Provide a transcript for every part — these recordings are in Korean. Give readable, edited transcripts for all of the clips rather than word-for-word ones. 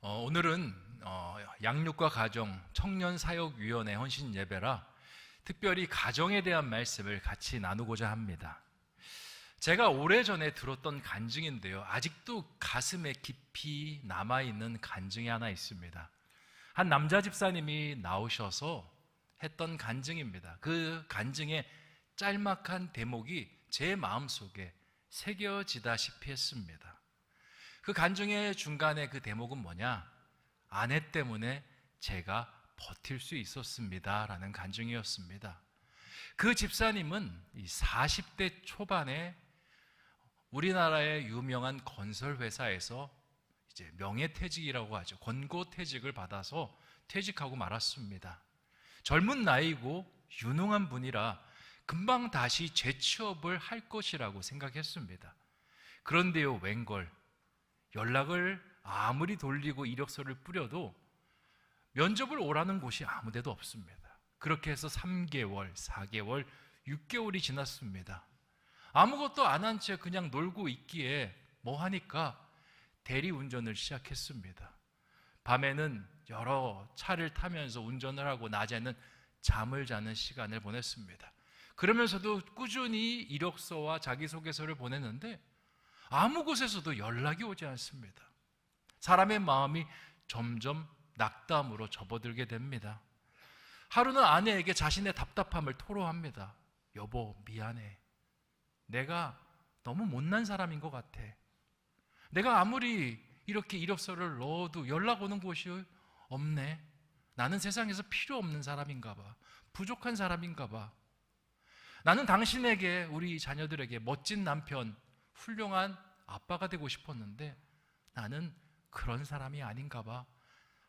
오늘은 양육과 가정 청년사역위원회 헌신예배라 특별히 가정에 대한 말씀을 같이 나누고자 합니다. 제가 오래전에 들었던 간증인데요, 아직도 가슴에 깊이 남아있는 간증이 하나 있습니다. 한 남자 집사님이 나오셔서 했던 간증입니다. 그 간증의 짤막한 대목이 제 마음속에 새겨지다시피 했습니다. 그 간증의 중간에 그 대목은 뭐냐? 아내 때문에 제가 버틸 수 있었습니다 라는 간증이었습니다. 그 집사님은 이 40대 초반에 우리나라의 유명한 건설회사에서 이제 명예퇴직이라고 하죠. 권고퇴직을 받아서 퇴직하고 말았습니다. 젊은 나이고 유능한 분이라 금방 다시 재취업을 할 것이라고 생각했습니다. 그런데요, 웬걸 연락을 아무리 돌리고 이력서를 뿌려도 면접을 오라는 곳이 아무 데도 없습니다. 그렇게 해서 3개월, 4개월, 6개월이 지났습니다. 아무것도 안 한 채 그냥 놀고 있기에 뭐 하니까 대리운전을 시작했습니다. 밤에는 여러 차를 타면서 운전을 하고 낮에는 잠을 자는 시간을 보냈습니다. 그러면서도 꾸준히 이력서와 자기소개서를 보냈는데 아무 곳에서도 연락이 오지 않습니다. 사람의 마음이 점점 낙담으로 접어들게 됩니다. 하루는 아내에게 자신의 답답함을 토로합니다. 여보, 미안해. 내가 너무 못난 사람인 것 같아. 내가 아무리 이렇게 이력서를 넣어도 연락 오는 곳이 없네. 나는 세상에서 필요 없는 사람인가 봐. 부족한 사람인가 봐. 나는 당신에게, 우리 자녀들에게 멋진 남편, 훌륭한 아빠가 되고 싶었는데 나는 그런 사람이 아닌가 봐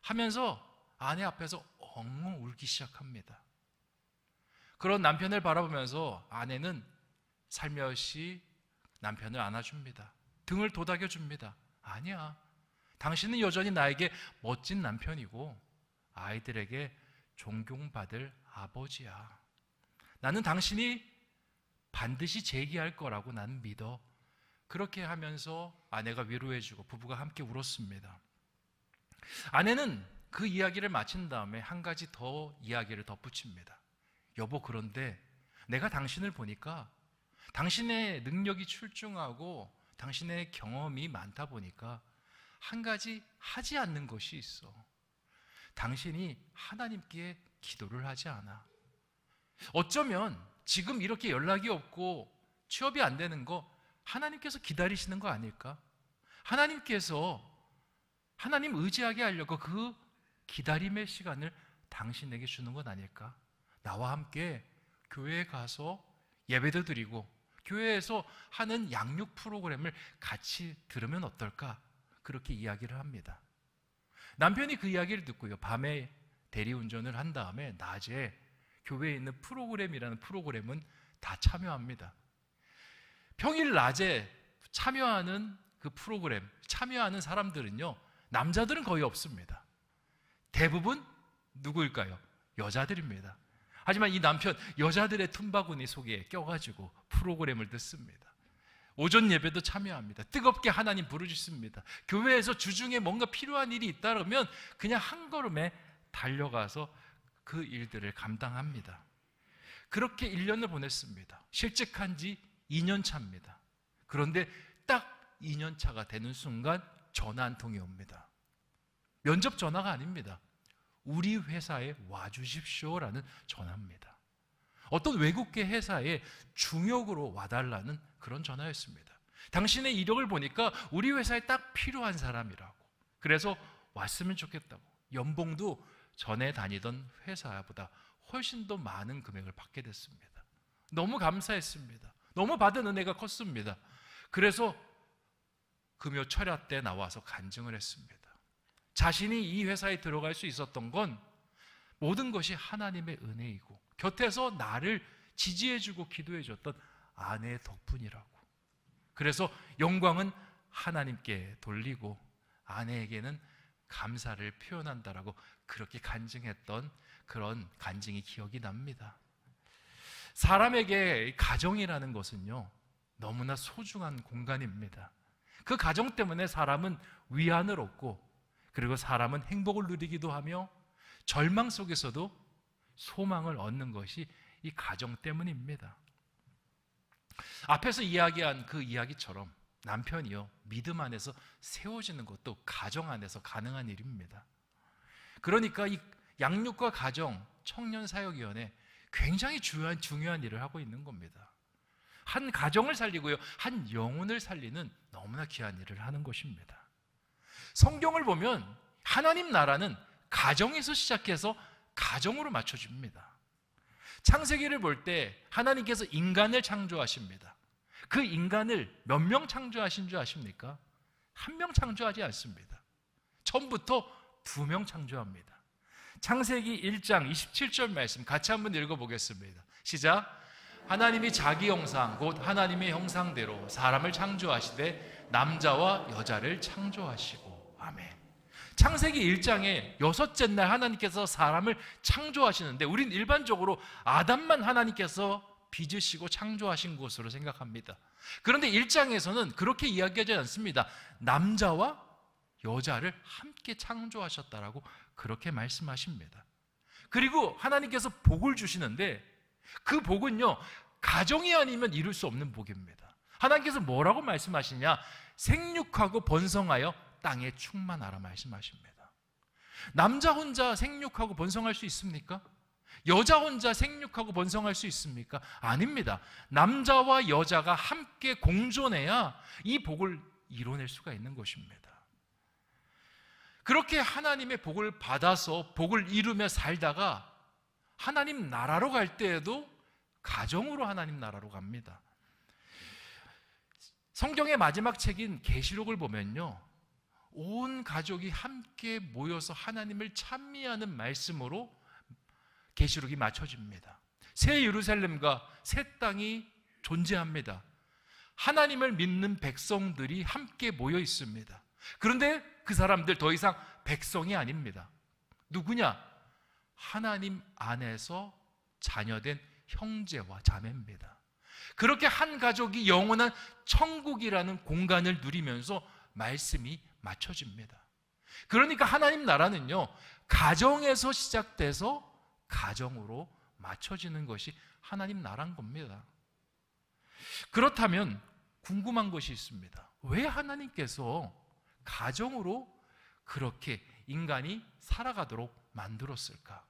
하면서 아내 앞에서 엉엉 울기 시작합니다. 그런 남편을 바라보면서 아내는 살며시 남편을 안아줍니다. 등을 도닥여줍니다. 아니야, 당신은 여전히 나에게 멋진 남편이고 아이들에게 존경받을 아버지야. 나는 당신이 반드시 재기할 거라고 난 믿어. 그렇게 하면서 아내가 위로해주고 부부가 함께 울었습니다. 아내는 그 이야기를 마친 다음에 한 가지 더 이야기를 덧붙입니다. 여보, 그런데 내가 당신을 보니까 당신의 능력이 출중하고 당신의 경험이 많다 보니까 한 가지 하지 않는 것이 있어. 당신이 하나님께 기도를 하지 않아. 어쩌면 지금 이렇게 연락이 없고 취업이 안 되는 거 하나님께서 기다리시는 거 아닐까? 하나님께서 하나님 의지하게 하려고 그 기다림의 시간을 당신에게 주는 건 아닐까? 나와 함께 교회에 가서 예배도 드리고 교회에서 하는 양육 프로그램을 같이 들으면 어떨까? 그렇게 이야기를 합니다. 남편이 그 이야기를 듣고요, 밤에 대리운전을 한 다음에 낮에 교회에 있는 프로그램이라는 프로그램은 다 참여합니다. 평일 낮에 참여하는 그 프로그램, 참여하는 사람들은요, 남자들은 거의 없습니다. 대부분 누구일까요? 여자들입니다. 하지만 이 남편, 여자들의 tum바구니 속에 껴가지고 프로그램을 듣습니다. 오전 예배도 참여합니다. 뜨겁게 하나님 부르짖습니다. 교회에서 주중에 뭔가 필요한 일이 있다면 그냥 한 걸음에 달려가서 그 일들을 감당합니다. 그렇게 1년을 보냈습니다. 실직한 지 2년 차입니다. 그런데 딱 2년 차가 되는 순간 전화 한 통이 옵니다. 면접 전화가 아닙니다. 우리 회사에 와주십시오라는 전화입니다. 어떤 외국계 회사에 중역으로 와달라는 그런 전화였습니다. 당신의 이력을 보니까 우리 회사에 딱 필요한 사람이라고. 그래서 왔으면 좋겠다고. 연봉도 전에 다니던 회사보다 훨씬 더 많은 금액을 받게 됐습니다. 너무 감사했습니다. 너무 받은 은혜가 컸습니다. 그래서 금요 철야 때 나와서 간증을 했습니다. 자신이 이 회사에 들어갈 수 있었던 건 모든 것이 하나님의 은혜이고 곁에서 나를 지지해주고 기도해줬던 아내의 덕분이라고. 그래서 영광은 하나님께 돌리고 아내에게는 감사를 표현한다라고 그렇게 간증했던 그런 간증이 기억이 납니다. 사람에게 가정이라는 것은요, 너무나 소중한 공간입니다. 그 가정 때문에 사람은 위안을 얻고 그리고 사람은 행복을 누리기도 하며 절망 속에서도 소망을 얻는 것이 이 가정 때문입니다. 앞에서 이야기한 그 이야기처럼 남편이요, 믿음 안에서 세워지는 것도 가정 안에서 가능한 일입니다. 그러니까 이 양육과 가정 청년사역위원회 굉장히 중요한 일을 하고 있는 겁니다. 한 가정을 살리고요, 한 영혼을 살리는 너무나 귀한 일을 하는 것입니다. 성경을 보면 하나님 나라는 가정에서 시작해서 가정으로 맞춰집니다. 창세기를 볼 때 하나님께서 인간을 창조하십니다. 그 인간을 몇 명 창조하신 줄 아십니까? 한 명 창조하지 않습니다. 처음부터 2명 창조합니다. 창세기 1장 27절 말씀 같이 한번 읽어보겠습니다. 시작. 하나님이 자기 형상 곧 하나님의 형상대로 사람을 창조하시되 남자와 여자를 창조하시고. 아멘. 창세기 1장에 6째 날 하나님께서 사람을 창조하시는데 우린 일반적으로 아담만 하나님께서 빚으시고 창조하신 것으로 생각합니다. 그런데 1장에서는 그렇게 이야기하지 않습니다. 남자와 여자를 함께 창조하셨다라고 그렇게 말씀하십니다. 그리고 하나님께서 복을 주시는데 그 복은요, 가정이 아니면 이룰 수 없는 복입니다. 하나님께서 뭐라고 말씀하시냐? 생육하고 번성하여 땅에 충만하라 말씀하십니다. 남자 혼자 생육하고 번성할 수 있습니까? 여자 혼자 생육하고 번성할 수 있습니까? 아닙니다. 남자와 여자가 함께 공존해야 이 복을 이뤄낼 수가 있는 것입니다. 그렇게 하나님의 복을 받아서 복을 이루며 살다가 하나님 나라로 갈 때에도 가정으로 하나님 나라로 갑니다. 성경의 마지막 책인 계시록을 보면요, 온 가족이 함께 모여서 하나님을 찬미하는 말씀으로 계시록이 맞춰집니다. 새 예루살렘과 새 땅이 존재합니다. 하나님을 믿는 백성들이 함께 모여 있습니다. 그런데 그 사람들 더 이상 백성이 아닙니다. 누구냐? 하나님 안에서 자녀된 형제와 자매입니다. 그렇게 한 가족이 영원한 천국이라는 공간을 누리면서 말씀이 맞춰집니다. 그러니까 하나님 나라는요, 가정에서 시작돼서 가정으로 맞춰지는 것이 하나님 나라인 겁니다. 그렇다면 궁금한 것이 있습니다. 왜 하나님께서 가정으로 그렇게 인간이 살아가도록 만들었을까?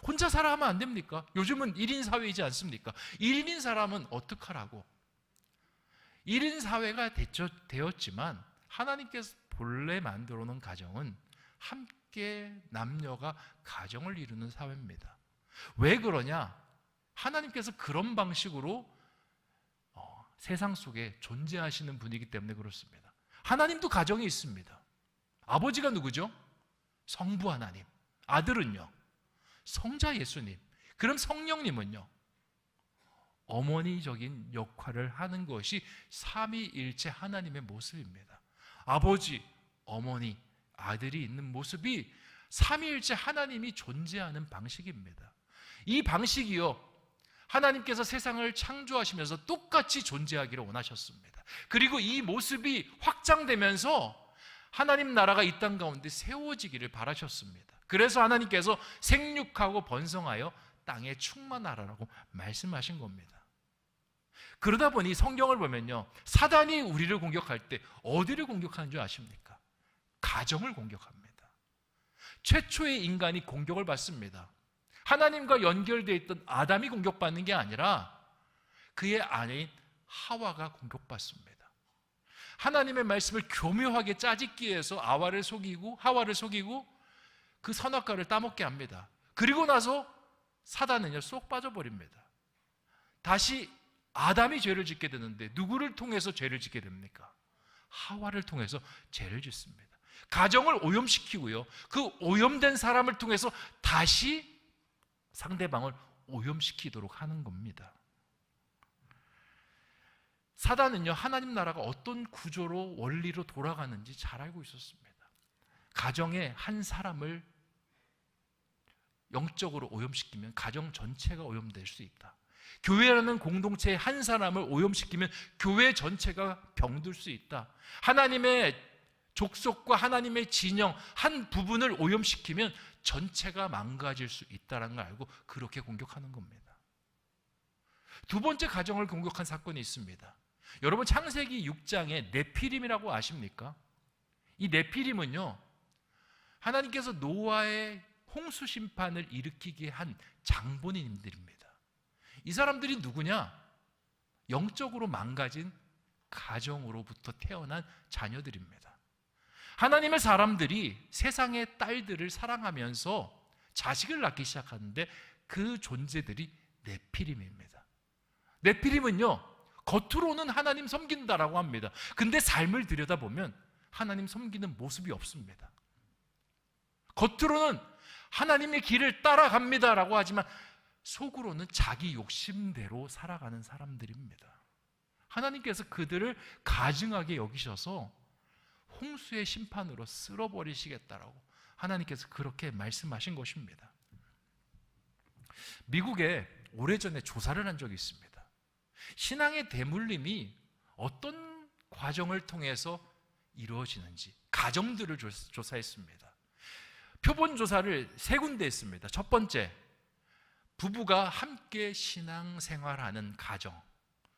혼자 살아가면 안 됩니까? 요즘은 1인 사회이지 않습니까? 1인 사람은 어떡하라고? 1인 사회가 되었지만 하나님께서 본래 만들어 놓은 가정은 함께 남녀가 가정을 이루는 사회입니다. 왜 그러냐? 하나님께서 그런 방식으로 세상 속에 존재하시는 분이기 때문에 그렇습니다. 하나님도 가정이 있습니다. 아버지가 누구죠? 성부 하나님. 아들은요? 성자 예수님. 그럼 성령님은요? 어머니적인 역할을 하는 것이 삼위일체 하나님의 모습입니다. 아버지, 어머니, 아들이 있는 모습이 삼위일체 하나님이 존재하는 방식입니다. 이 방식이요, 하나님께서 세상을 창조하시면서 똑같이 존재하기를 원하셨습니다. 그리고 이 모습이 확장되면서 하나님 나라가 이 땅 가운데 세워지기를 바라셨습니다. 그래서 하나님께서 생육하고 번성하여 땅에 충만하라고 말씀하신 겁니다. 그러다 보니 성경을 보면요, 사단이 우리를 공격할 때 어디를 공격하는 줄 아십니까? 가정을 공격합니다. 최초의 인간이 공격을 받습니다. 하나님과 연결되어 있던 아담이 공격받는 게 아니라 그의 아내인 하와가 공격받습니다. 하나님의 말씀을 교묘하게 짜집기 위해서 하와를 속이고 그 선악과를 따먹게 합니다. 그리고 나서 사단은요, 쏙 빠져버립니다. 다시 아담이 죄를 짓게 되는데 누구를 통해서 죄를 짓게 됩니까? 하와를 통해서 죄를 짓습니다. 가정을 오염시키고요, 그 오염된 사람을 통해서 다시 상대방을 오염시키도록 하는 겁니다. 사단은요, 하나님 나라가 어떤 구조로 원리로 돌아가는지 잘 알고 있었습니다. 가정의 한 사람을 영적으로 오염시키면 가정 전체가 오염될 수 있다. 교회라는 공동체의 한 사람을 오염시키면 교회 전체가 병들 수 있다. 하나님의 족속과 하나님의 진영 한 부분을 오염시키면 전체가 망가질 수 있다는 걸 알고 그렇게 공격하는 겁니다. 두 번째 가정을 공격한 사건이 있습니다. 여러분, 창세기 6장에 네피림이라고 아십니까? 이 네피림은요, 하나님께서 노아의 홍수 심판을 일으키게 한 장본인들입니다. 이 사람들이 누구냐? 영적으로 망가진 가정으로부터 태어난 자녀들입니다. 하나님의 사람들이 세상의 딸들을 사랑하면서 자식을 낳기 시작하는데 그 존재들이 네피림입니다. 네피림은요, 겉으로는 하나님 섬긴다라고 합니다. 근데 삶을 들여다보면 하나님 섬기는 모습이 없습니다. 겉으로는 하나님의 길을 따라갑니다라고 하지만 속으로는 자기 욕심대로 살아가는 사람들입니다. 하나님께서 그들을 가증하게 여기셔서 홍수의 심판으로 쓸어버리시겠다라고 하나님께서 그렇게 말씀하신 것입니다. 미국에 오래전에 조사를 한 적이 있습니다. 신앙의 대물림이 어떤 과정을 통해서 이루어지는지 가정들을 조사했습니다. 표본 조사를 3군데 했습니다. 첫 번째, 부부가 함께 신앙생활하는 가정.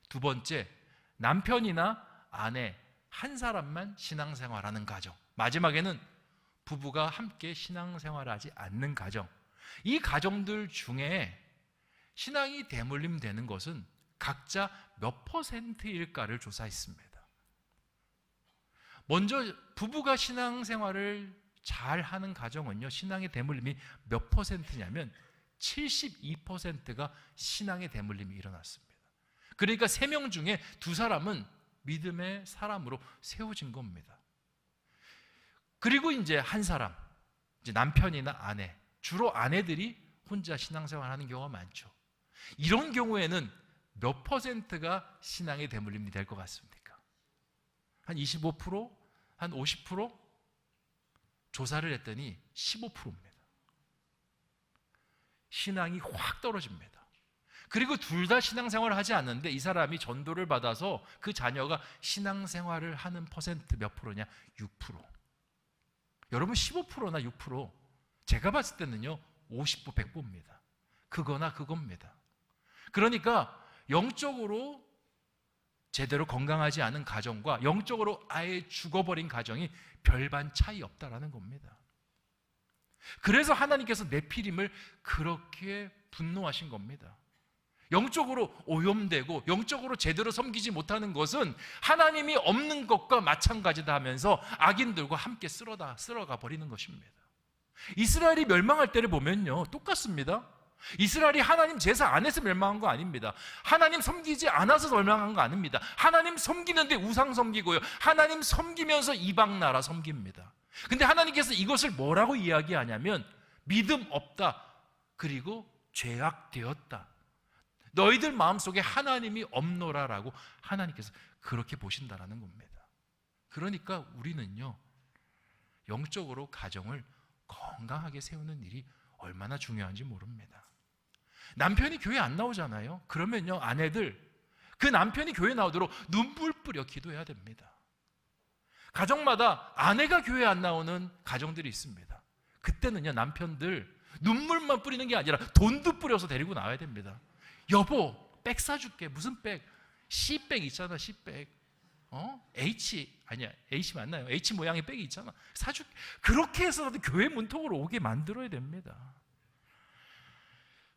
두 번째, 남편이나 아내 한 사람만 신앙생활하는 가정. 마지막에는 부부가 함께 신앙생활하지 않는 가정. 이 가정들 중에 신앙이 대물림되는 것은 각자 몇 %일까를 조사했습니다. 먼저 부부가 신앙생활을 잘하는 가정은요, 신앙의 대물림이 몇 %냐면 72%가 신앙의 대물림이 일어났습니다. 그러니까 3명 중에 2사람은 믿음의 사람으로 세워진 겁니다. 그리고 이제 한 사람, 이제 남편이나 아내, 주로 아내들이 혼자 신앙생활하는 경우가 많죠. 이런 경우에는 몇 %가 신앙의 대물림이 될 것 같습니까? 한 25%? 한 50%? 조사를 했더니 15%입니다. 신앙이 확 떨어집니다. 그리고 둘 다 신앙생활을 하지 않는데 이 사람이 전도를 받아서 그 자녀가 신앙생활을 하는 퍼센트 몇 프로냐? 6%. 여러분, 15%나 6%, 제가 봤을 때는요 50%, 100%입니다. 그거나 그겁니다. 그러니까 영적으로 제대로 건강하지 않은 가정과 영적으로 아예 죽어버린 가정이 별반 차이 없다라는 겁니다. 그래서 하나님께서 네피림을 그렇게 분노하신 겁니다. 영적으로 오염되고 영적으로 제대로 섬기지 못하는 것은 하나님이 없는 것과 마찬가지다 하면서 악인들과 함께 쓸어가 버리는 것입니다. 이스라엘이 멸망할 때를 보면요 똑같습니다. 이스라엘이 하나님 제사 안 해서 멸망한 거 아닙니다. 하나님 섬기지 않아서 멸망한 거 아닙니다. 하나님 섬기는데 우상 섬기고요, 하나님 섬기면서 이방 나라 섬깁니다. 근데 하나님께서 이것을 뭐라고 이야기하냐면 믿음 없다, 그리고 죄악되었다, 너희들 마음속에 하나님이 없노라라고 하나님께서 그렇게 보신다라는 겁니다. 그러니까 우리는요 영적으로 가정을 건강하게 세우는 일이 얼마나 중요한지 모릅니다. 남편이 교회 안 나오잖아요. 그러면요 아내들, 그 남편이 교회 나오도록 눈물 뿌려 기도해야 됩니다. 가정마다 아내가 교회 안 나오는 가정들이 있습니다. 그때는요 남편들 눈물만 뿌리는 게 아니라 돈도 뿌려서 데리고 나와야 됩니다. 여보, 백 사줄게. 무슨 백? C백 있잖아, C백. H 맞나요? H 모양의 백이 있잖아. 사줄게. 그렇게 해서라도 교회 문턱으로 오게 만들어야 됩니다.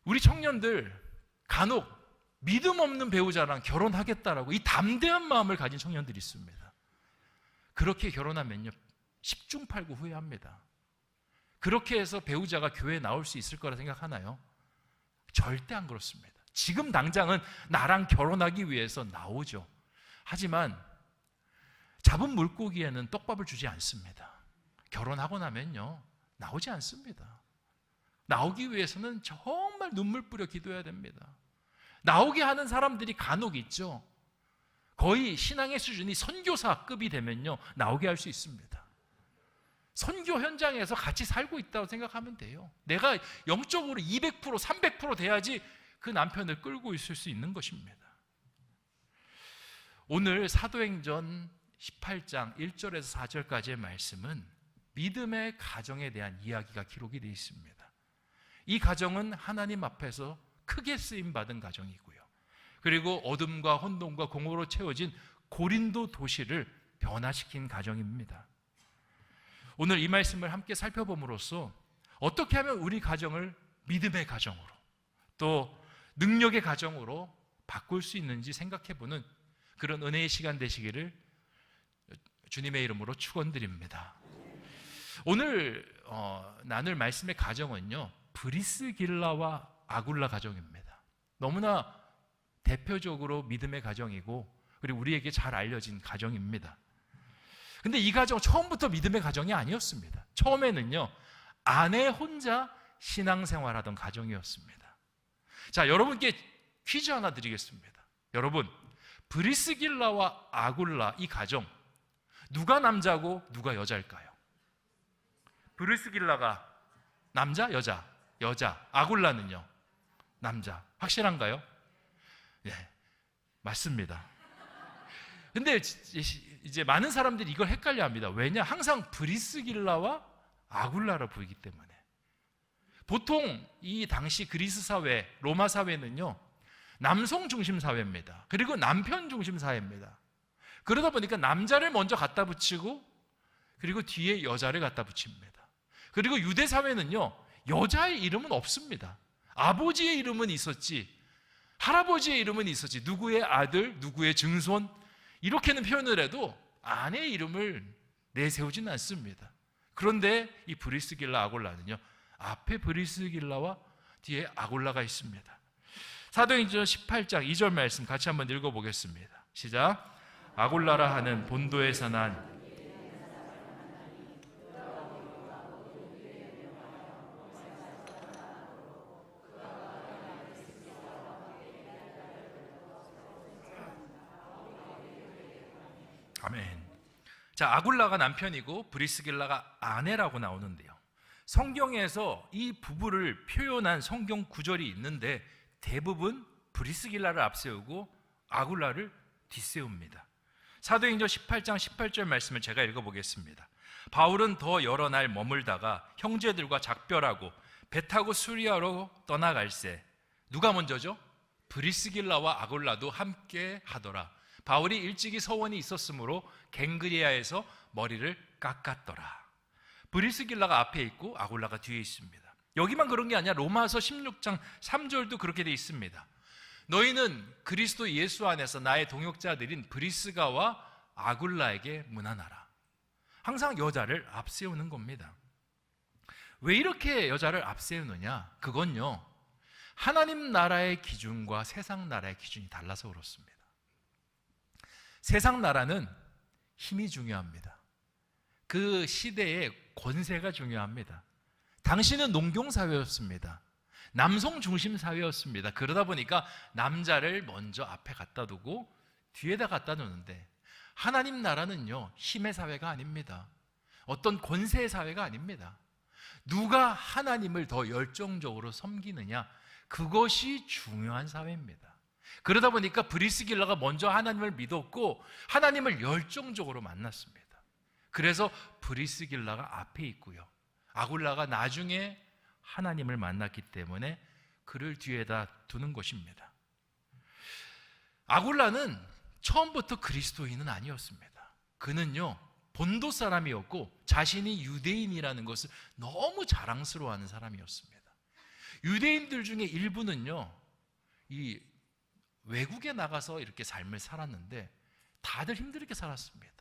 우리 청년들 간혹 믿음 없는 배우자랑 결혼하겠다라고 이 담대한 마음을 가진 청년들이 있습니다. 그렇게 결혼하면요 10중 8구 후회합니다. 그렇게 해서 배우자가 교회에 나올 수 있을 거라 생각하나요? 절대 안 그렇습니다. 지금 당장은 나랑 결혼하기 위해서 나오죠. 하지만 잡은 물고기에는 떡밥을 주지 않습니다. 결혼하고 나면요 나오지 않습니다. 나오기 위해서는 정말 눈물 뿌려 기도해야 됩니다. 나오게 하는 사람들이 간혹 있죠. 거의 신앙의 수준이 선교사급이 되면요 나오게 할 수 있습니다. 선교 현장에서 같이 살고 있다고 생각하면 돼요. 내가 영적으로 200%, 300% 돼야지 그 남편을 끌고 있을 수 있는 것입니다. 오늘 사도행전 18장 1절에서 4절까지의 말씀은 믿음의 가정에 대한 이야기가 기록이 되어 있습니다. 이 가정은 하나님 앞에서 크게 쓰임받은 가정이고요, 그리고 어둠과 혼돈과 공허로 채워진 고린도 도시를 변화시킨 가정입니다. 오늘 이 말씀을 함께 살펴봄으로써 어떻게 하면 우리 가정을 믿음의 가정으로, 또 능력의 가정으로 바꿀 수 있는지 생각해보는 그런 은혜의 시간 되시기를 주님의 이름으로 축원드립니다. 오늘 나눌 말씀의 가정은요, 브리스길라와 아굴라 가정입니다. 너무나 대표적으로 믿음의 가정이고, 그리고 우리에게 잘 알려진 가정입니다. 근데 이 가정 처음부터 믿음의 가정이 아니었습니다. 처음에는요, 아내 혼자 신앙생활하던 가정이었습니다. 자, 여러분께 퀴즈 하나 드리겠습니다. 여러분, 브리스길라와 아굴라 이 가정, 누가 남자고 누가 여자일까요? 브리스길라가 남자, 여자? 여자. 아굴라는요? 남자. 확실한가요? 네, 맞습니다. 근데 이제 많은 사람들이 이걸 헷갈려 합니다. 왜냐? 항상 브리스길라와 아굴라라 부르기 때문에. 보통 이 당시 그리스 사회, 로마 사회는요, 남성 중심 사회입니다. 그리고 남편 중심 사회입니다. 그러다 보니까 남자를 먼저 갖다 붙이고, 그리고 뒤에 여자를 갖다 붙입니다. 그리고 유대 사회는요, 여자의 이름은 없습니다. 아버지의 이름은 있었지, 할아버지의 이름은 있었지, 누구의 아들, 누구의 증손, 이렇게는 표현을 해도 아내의 이름을 내세우지는 않습니다. 그런데 이 브리스길라 아굴라는요, 앞에 브리스길라와 뒤에 아굴라가 있습니다. 사도행전 18장 2절 말씀 같이 한번 읽어보겠습니다. 시작. 아굴라라 하는 본도에서 난 아멘. 자, 아굴라가 남편이고 브리스길라가 아내라고 나오는데요, 성경에서 이 부부를 표현한 성경 구절이 있는데 대부분 브리스길라를 앞세우고 아굴라를 뒷세웁니다. 사도행전 18장 18절 말씀을 제가 읽어보겠습니다. 바울은 더 여러 날 머물다가 형제들과 작별하고 배 타고 수리아로 떠나갈새. 누가 먼저죠? 브리스길라와 아굴라도 함께 하더라. 바울이 일찍이 서원이 있었으므로 갱그리아에서 머리를 깎았더라. 브리스길라가 앞에 있고 아굴라가 뒤에 있습니다. 여기만 그런 게 아니라 로마서 16장 3절도 그렇게 돼 있습니다. 너희는 그리스도 예수 안에서 나의 동역자들인 브리스가와 아굴라에게 문안하라. 항상 여자를 앞세우는 겁니다. 왜 이렇게 여자를 앞세우느냐? 그건요, 하나님 나라의 기준과 세상 나라의 기준이 달라서 그렇습니다. 세상 나라는 힘이 중요합니다. 그 시대의 권세가 중요합니다. 당시는 농경사회였습니다. 남성 중심 사회였습니다. 그러다 보니까 남자를 먼저 앞에 갖다 두고 뒤에다 갖다 놓는데, 하나님 나라는요, 힘의 사회가 아닙니다. 어떤 권세의 사회가 아닙니다. 누가 하나님을 더 열정적으로 섬기느냐, 그것이 중요한 사회입니다. 그러다 보니까 브리스길라가 먼저 하나님을 믿었고 하나님을 열정적으로 만났습니다. 그래서 브리스길라가 앞에 있고요, 아굴라가 나중에 하나님을 만났기 때문에 그를 뒤에다 두는 것입니다. 아굴라는 처음부터 그리스도인은 아니었습니다. 그는요, 본도 사람이었고 자신이 유대인이라는 것을 너무 자랑스러워하는 사람이었습니다. 유대인들 중에 일부는요, 이 외국에 나가서 이렇게 삶을 살았는데 다들 힘들게 살았습니다.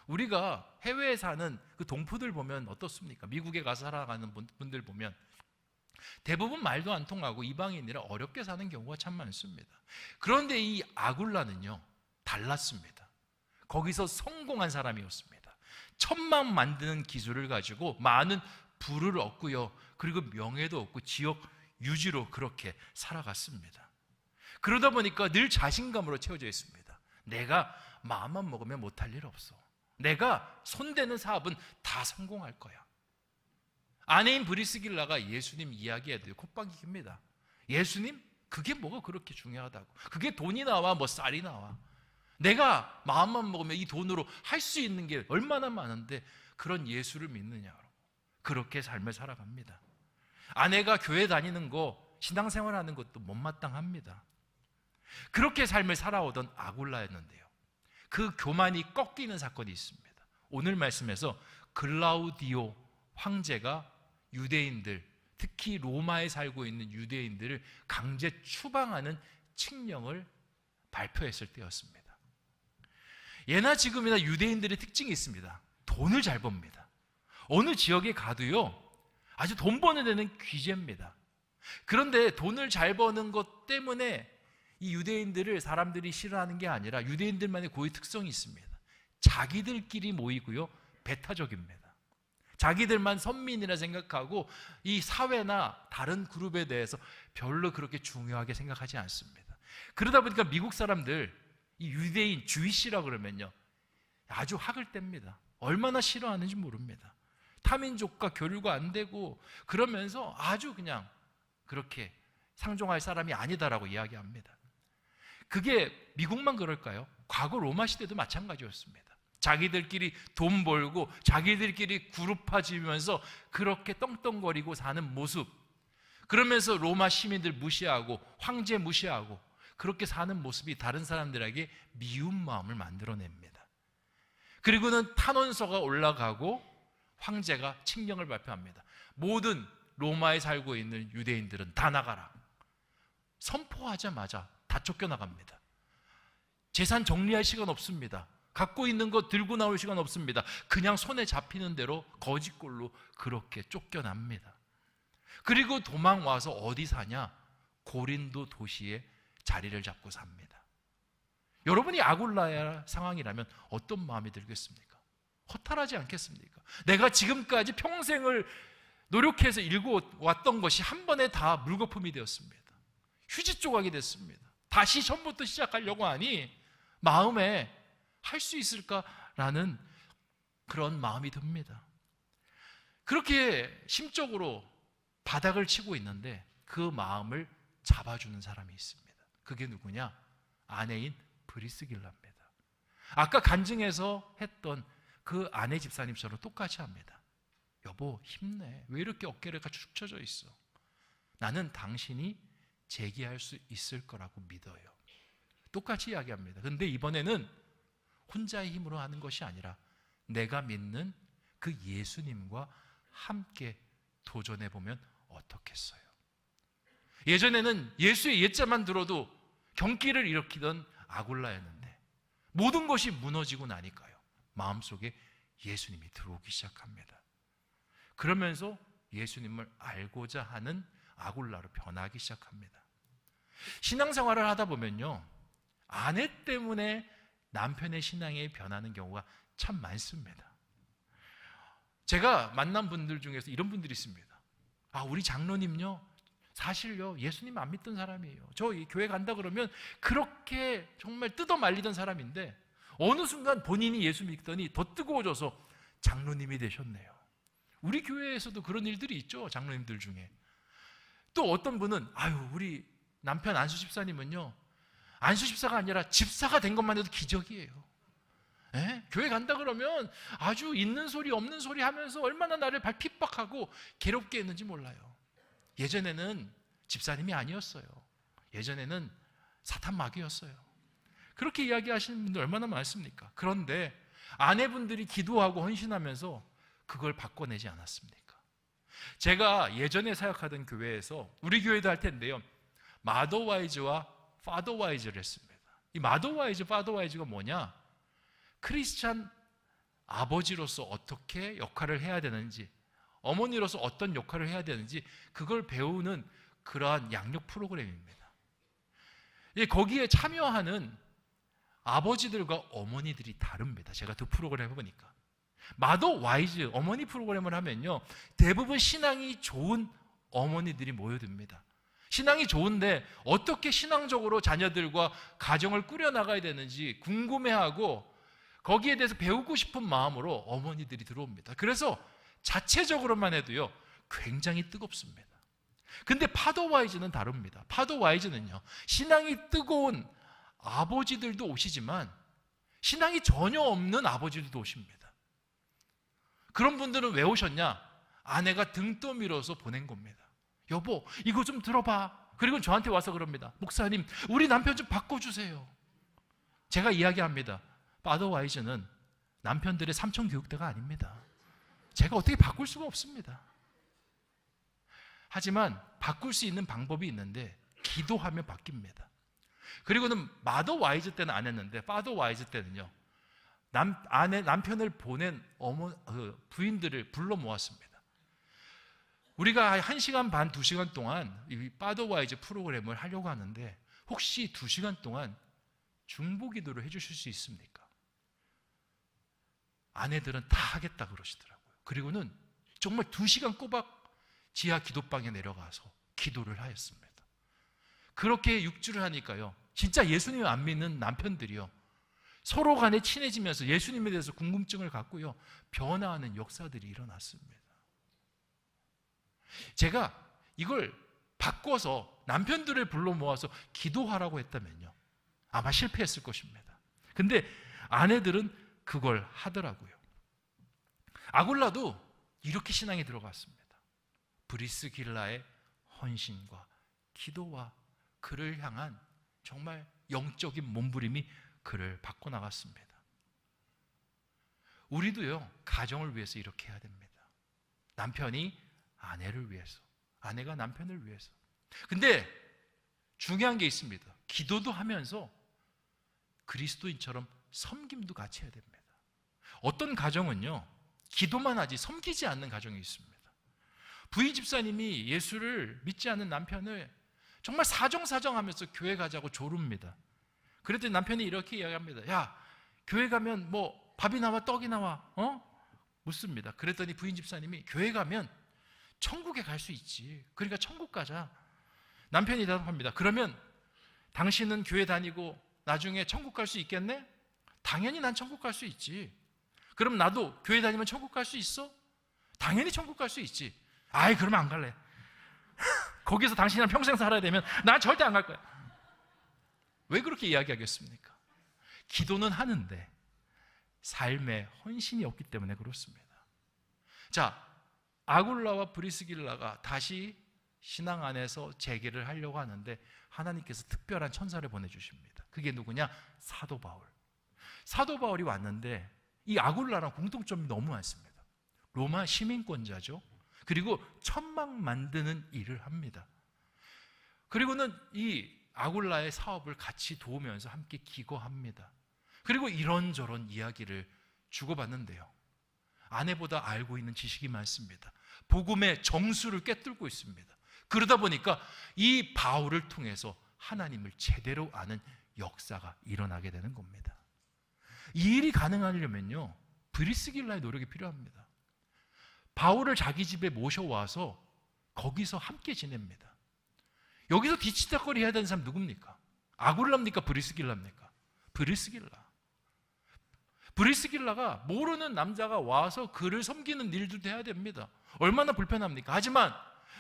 우리가 해외에 사는 그 동포들 보면 어떻습니까? 미국에 가서 살아가는 분들 보면 대부분 말도 안 통하고 이방인이라 어렵게 사는 경우가 참 많습니다. 그런데 이 아굴라는요, 달랐습니다. 거기서 성공한 사람이었습니다. 천막 만드는 기술을 가지고 많은 부를 얻고요, 그리고 명예도 얻고 지역 유지로 그렇게 살아갔습니다. 그러다 보니까 늘 자신감으로 채워져 있습니다. 내가 마음만 먹으면 못할 일 없어. 내가 손대는 사업은 다 성공할 거야. 아내인 브리스길라가 예수님 이야기해도 콧방귀 깁니다. 예수님? 그게 뭐가 그렇게 중요하다고? 그게 돈이 나와 뭐 쌀이 나와? 내가 마음만 먹으면 이 돈으로 할 수 있는 게 얼마나 많은데 그런 예수를 믿느냐. 그렇게 삶을 살아갑니다. 아내가 교회 다니는 거, 신앙생활하는 것도 못마땅합니다. 그렇게 삶을 살아오던 아굴라였는데요, 그 교만이 꺾이는 사건이 있습니다. 오늘 말씀에서 글라우디오 황제가 유대인들, 특히 로마에 살고 있는 유대인들을 강제 추방하는 칙령을 발표했을 때였습니다. 예나 지금이나 유대인들의 특징이 있습니다. 돈을 잘 법니다. 어느 지역에 가도요, 아주 돈 버는 데는 귀재입니다. 그런데 돈을 잘 버는 것 때문에 이 유대인들을 사람들이 싫어하는 게 아니라 유대인들만의 고유 특성이 있습니다. 자기들끼리 모이고요, 배타적입니다. 자기들만 선민이라 생각하고 이 사회나 다른 그룹에 대해서 별로 그렇게 중요하게 생각하지 않습니다. 그러다 보니까 미국 사람들, 이 유대인, 주이시라 그러면요, 아주 학을 뗍니다. 얼마나 싫어하는지 모릅니다. 타민족과 교류가 안 되고 그러면서 아주 그냥 그렇게 상종할 사람이 아니다라고 이야기합니다. 그게 미국만 그럴까요? 과거 로마 시대도 마찬가지였습니다. 자기들끼리 돈 벌고 자기들끼리 그룹화지면서 그렇게 떵떵거리고 사는 모습, 그러면서 로마 시민들 무시하고 황제 무시하고 그렇게 사는 모습이 다른 사람들에게 미운 마음을 만들어냅니다. 그리고는 탄원서가 올라가고 황제가 칙령을 발표합니다. 모든 로마에 살고 있는 유대인들은 다 나가라. 선포하자마자 다 쫓겨나갑니다. 재산 정리할 시간 없습니다. 갖고 있는 거 들고 나올 시간 없습니다. 그냥 손에 잡히는 대로 거짓골로 그렇게 쫓겨납니다. 그리고 도망와서 어디 사냐? 고린도 도시에 자리를 잡고 삽니다. 여러분이 아굴라의 상황이라면 어떤 마음이 들겠습니까? 허탈하지 않겠습니까? 내가 지금까지 평생을 노력해서 읽어왔던 것이 한 번에 다 물거품이 되었습니다. 휴지 조각이 됐습니다. 다시 처음부터 시작하려고 하니 마음에 할 수 있을까라는 그런 마음이 듭니다. 그렇게 심적으로 바닥을 치고 있는데 그 마음을 잡아주는 사람이 있습니다. 그게 누구냐? 아내인 브리스길라입니다. 아까 간증에서 했던 그 아내 집사님처럼 똑같이 합니다. 여보, 힘내. 왜 이렇게 어깨가 축 처져 있어? 나는 당신이 재기할 수 있을 거라고 믿어요. 똑같이 이야기합니다. 근데 이번에는 혼자의 힘으로 하는 것이 아니라 내가 믿는 그 예수님과 함께 도전해보면 어떻겠어요? 예전에는 예수의 옛자만 들어도 경기를 일으키던 아굴라였는데 모든 것이 무너지고 나니까요, 마음속에 예수님이 들어오기 시작합니다. 그러면서 예수님을 알고자 하는 아굴라로 변하기 시작합니다. 신앙생활을 하다 보면요, 아내 때문에 남편의 신앙이 변하는 경우가 참 많습니다. 제가 만난 분들 중에서 이런 분들이 있습니다. 아, 우리 장로님요, 사실요, 예수님 안 믿던 사람이에요. 저 교회 간다 그러면 그렇게 정말 뜯어 말리던 사람인데 어느 순간 본인이 예수 믿더니 더 뜨거워져서 장로님이 되셨네요. 우리 교회에서도 그런 일들이 있죠. 장로님들 중에. 또 어떤 분은 아유, 우리 남편 안수 집사님은요, 안수 집사가 아니라 집사가 된 것만 해도 기적이에요. 교회 간다 그러면 아주 있는 소리 없는 소리 하면서 얼마나 나를 핍박하고 괴롭게 했는지 몰라요. 예전에는 집사님이 아니었어요. 예전에는 사탄 마귀였어요. 그렇게 이야기하시는 분들 얼마나 많습니까? 그런데 아내분들이 기도하고 헌신하면서 그걸 바꿔내지 않았습니까? 제가 예전에 사역하던 교회에서, 우리 교회도 할 텐데요, 마더와이즈와 파더와이즈를 했습니다. 이 마더와이즈, 파더와이즈가 뭐냐? 크리스찬 아버지로서 어떻게 역할을 해야 되는지, 어머니로서 어떤 역할을 해야 되는지 그걸 배우는 그러한 양육 프로그램입니다. 거기에 참여하는 아버지들과 어머니들이 다릅니다. 제가 두 프로그램 해보니까 마더와이즈 어머니 프로그램을 하면요, 대부분 신앙이 좋은 어머니들이 모여듭니다. 신앙이 좋은데 어떻게 신앙적으로 자녀들과 가정을 꾸려나가야 되는지 궁금해하고 거기에 대해서 배우고 싶은 마음으로 어머니들이 들어옵니다. 그래서 자체적으로만 해도요, 굉장히 뜨겁습니다. 근데 파더와이즈는 다릅니다. 파더와이즈는요, 신앙이 뜨거운 아버지들도 오시지만 신앙이 전혀 없는 아버지들도 오십니다. 그런 분들은 왜 오셨냐? 아내가 등 떠밀어서 보낸 겁니다. 여보, 이거 좀 들어봐. 그리고 저한테 와서 그럽니다. 목사님, 우리 남편 좀 바꿔주세요. 제가 이야기합니다. 파더 와이즈는 남편들의 삼천 교육대가 아닙니다. 제가 어떻게 바꿀 수가 없습니다. 하지만 바꿀 수 있는 방법이 있는데 기도하면 바뀝니다. 그리고는 마더 와이즈 때는 안 했는데 파더 와이즈 때는요, 남편을 보낸 부인들을 불러 모았습니다. 우리가 1시간 반, 2시간 동안 이 파더 와이즈 프로그램을 하려고 하는데 혹시 2시간 동안 중보 기도를 해주실 수 있습니까? 아내들은 다 하겠다 그러시더라고요. 그리고는 정말 2시간 꼬박 지하 기도방에 내려가서 기도를 하였습니다. 그렇게 6주를 하니까요, 진짜 예수님을 안 믿는 남편들이요, 서로 간에 친해지면서 예수님에 대해서 궁금증을 갖고요, 변화하는 역사들이 일어났습니다. 제가 이걸 바꿔서 남편들을 불러 모아서 기도하라고 했다면요, 아마 실패했을 것입니다. 근데 아내들은 그걸 하더라고요. 아굴라도 이렇게 신앙이 들어갔습니다. 브리스길라의 헌신과 기도와 그를 향한 정말 영적인 몸부림이 그를 바꿔나갔습니다. 우리도요, 가정을 위해서 이렇게 해야 됩니다. 남편이 아내를 위해서, 아내가 남편을 위해서. 근데 중요한 게 있습니다. 기도도 하면서 그리스도인처럼 섬김도 같이 해야 됩니다. 어떤 가정은요, 기도만 하지 섬기지 않는 가정이 있습니다. 부인 집사님이 예수를 믿지 않는 남편을 정말 사정사정하면서 교회 가자고 조릅니다. 그랬더니 남편이 이렇게 이야기합니다. 야, 교회 가면 뭐 밥이 나와 떡이 나와? 묻습니다. 그랬더니 부인 집사님이 교회 가면 천국에 갈 수 있지. 그러니까 천국 가자. 남편이 대답합니다. 그러면 당신은 교회 다니고 나중에 천국 갈 수 있겠네? 당연히 난 천국 갈 수 있지. 그럼 나도 교회 다니면 천국 갈 수 있어? 당연히 천국 갈 수 있지. 아이, 그러면 안 갈래. 거기서 당신이랑 평생 살아야 되면 난 절대 안 갈 거야. 왜 그렇게 이야기하겠습니까? 기도는 하는데 삶에 헌신이 없기 때문에 그렇습니다. 자, 아굴라와 브리스길라가 다시 신앙 안에서 재개를 하려고 하는데 하나님께서 특별한 천사를 보내주십니다. 그게 누구냐? 사도 바울. 사도 바울이 왔는데 이 아굴라랑 공통점이 너무 많습니다. 로마 시민권자죠. 그리고 천막 만드는 일을 합니다. 그리고는 이 아굴라의 사업을 같이 도우면서 함께 기거합니다. 그리고 이런저런 이야기를 주고받는데요, 아내보다 알고 있는 지식이 많습니다. 복음의 정수를 꿰뚫고 있습니다. 그러다 보니까 이 바울을 통해서 하나님을 제대로 아는 역사가 일어나게 되는 겁니다. 이 일이 가능하려면요, 브리스길라의 노력이 필요합니다. 바울을 자기 집에 모셔와서 거기서 함께 지냅니다. 여기서 뒤치다거리 해야 되는 사람 누굽니까? 아굴라입니까? 브리스길라입니까? 브리스길라가 모르는 남자가 와서 그를 섬기는 일도 해야 됩니다. 얼마나 불편합니까? 하지만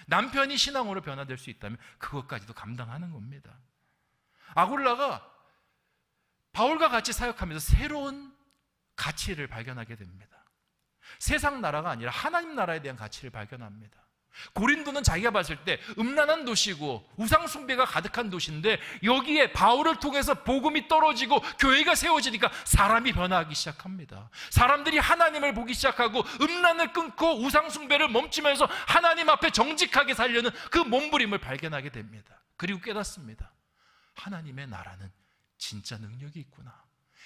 남편이 신앙으로 변화될 수 있다면 그것까지도 감당하는 겁니다. 아굴라가 바울과 같이 사역하면서 새로운 가치를 발견하게 됩니다. 세상 나라가 아니라 하나님 나라에 대한 가치를 발견합니다. 고린도는 자기가 봤을 때 음란한 도시고 우상 숭배가 가득한 도시인데 여기에 바울을 통해서 복음이 떨어지고 교회가 세워지니까 사람이 변화하기 시작합니다. 사람들이 하나님을 보기 시작하고 음란을 끊고 우상 숭배를 멈추면서 하나님 앞에 정직하게 살려는 그 몸부림을 발견하게 됩니다. 그리고 깨닫습니다. 하나님의 나라는 진짜 능력이 있구나.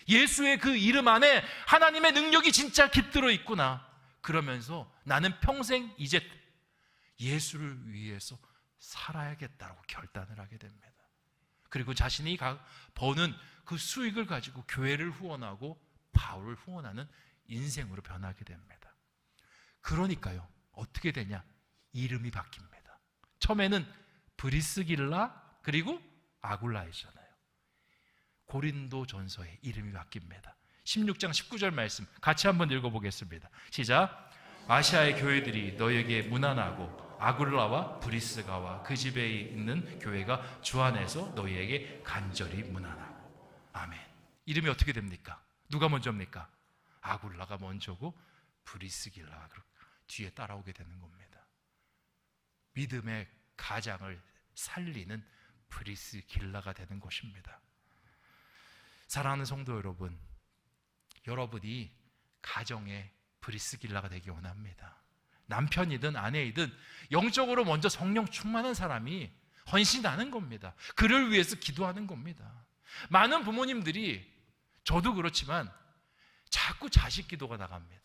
예수의 그 이름 안에 하나님의 능력이 진짜 깃들어 있구나. 그러면서 나는 평생 이제 예수를 위해서 살아야겠다고 결단을 하게 됩니다. 그리고 자신이 버는 그 수익을 가지고 교회를 후원하고 바울을 후원하는 인생으로 변하게 됩니다. 그러니까요, 어떻게 되냐? 이름이 바뀝니다. 처음에는 브리스길라 그리고 아굴라이잖아요. 고린도 전서의 이름이 바뀝니다. 16장 19절 말씀 같이 한번 읽어보겠습니다. 시작. 아시아의 교회들이 너에게 문안하고 아굴라와 브리스가와 그 집에 있는 교회가 주 안에서 너희에게 간절히 문안하고. 아멘. 이름이 어떻게 됩니까? 누가 먼저입니까? 아굴라가 먼저고 브리스길라가 뒤에 따라오게 되는 겁니다. 믿음의 가장을 살리는 브리스길라가 되는 것입니다. 사랑하는 성도 여러분, 여러분이 가정의 브리스길라가 되기 원합니다. 남편이든 아내이든 영적으로 먼저 성령 충만한 사람이 헌신하는 겁니다. 그를 위해서 기도하는 겁니다. 많은 부모님들이, 저도 그렇지만 자꾸 자식 기도가 나갑니다.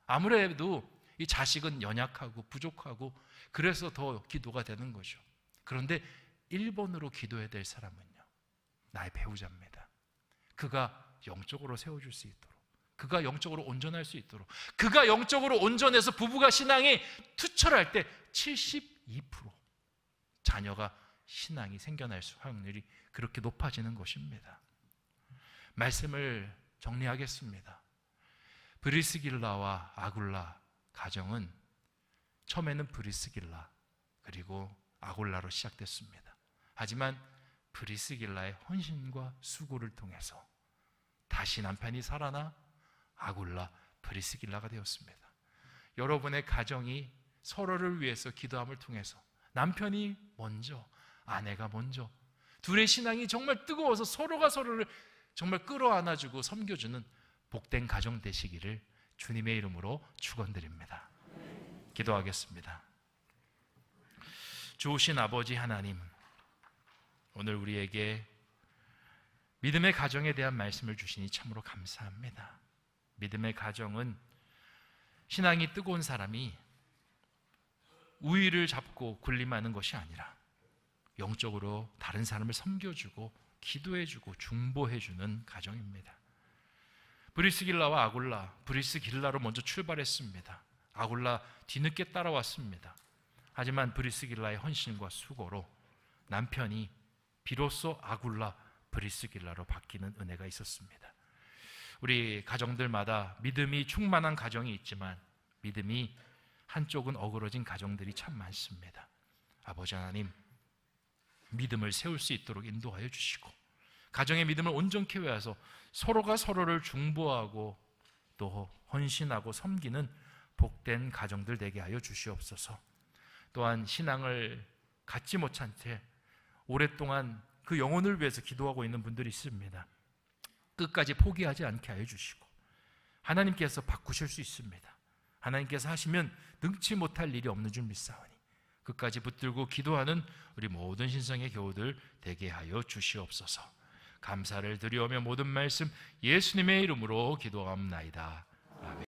아무래도 이 자식은 연약하고 부족하고 그래서 더 기도가 되는 거죠. 그런데 1번으로 기도해야 될 사람은요, 나의 배우자입니다. 그가 영적으로 세워줄 수 있도록, 그가 영적으로 온전할 수 있도록, 그가 영적으로 온전해서 부부가 신앙이 투철할 때 72% 자녀가 신앙이 생겨날 확률이 그렇게 높아지는 것입니다. 말씀을 정리하겠습니다. 브리스길라와 아굴라 가정은 처음에는 브리스길라 그리고 아굴라로 시작됐습니다. 하지만 브리스길라의 헌신과 수고를 통해서 다시 남편이 살아나 아굴라, 브리스길라가 되었습니다. 여러분의 가정이 서로를 위해서 기도함을 통해서 남편이 먼저, 아내가 먼저, 둘의 신앙이 정말 뜨거워서 서로가 서로를 정말 끌어안아주고 섬겨주는 복된 가정 되시기를 주님의 이름으로 축원드립니다. 기도하겠습니다. 좋으신 아버지 하나님, 오늘 우리에게 믿음의 가정에 대한 말씀을 주시니 참으로 감사합니다. 믿음의 가정은 신앙이 뜨거운 사람이 우위를 잡고 군림하는 것이 아니라 영적으로 다른 사람을 섬겨주고 기도해주고 중보해주는 가정입니다. 브리스길라와 아굴라, 브리스길라로 먼저 출발했습니다. 아굴라 뒤늦게 따라왔습니다. 하지만 브리스길라의 헌신과 수고로 남편이 비로소 아굴라, 브리스길라로 바뀌는 은혜가 있었습니다. 우리 가정들마다 믿음이 충만한 가정이 있지만 믿음이 한쪽은 어그러진 가정들이 참 많습니다. 아버지 하나님, 믿음을 세울 수 있도록 인도하여 주시고 가정의 믿음을 온전케 하여서 서로가 서로를 중보하고 또 헌신하고 섬기는 복된 가정들 되게 하여 주시옵소서. 또한 신앙을 갖지 못한 채 오랫동안 그 영혼을 위해서 기도하고 있는 분들이 있습니다. 끝까지 포기하지 않게 하여 주시고 하나님께서 바꾸실 수 있습니다. 하나님께서 하시면 능치 못할 일이 없는 줄 믿사오니 끝까지 붙들고 기도하는 우리 모든 신성의 교우들 되게 하여 주시옵소서. 감사를 드리오며 모든 말씀 예수님의 이름으로 기도하옵나이다. 아멘.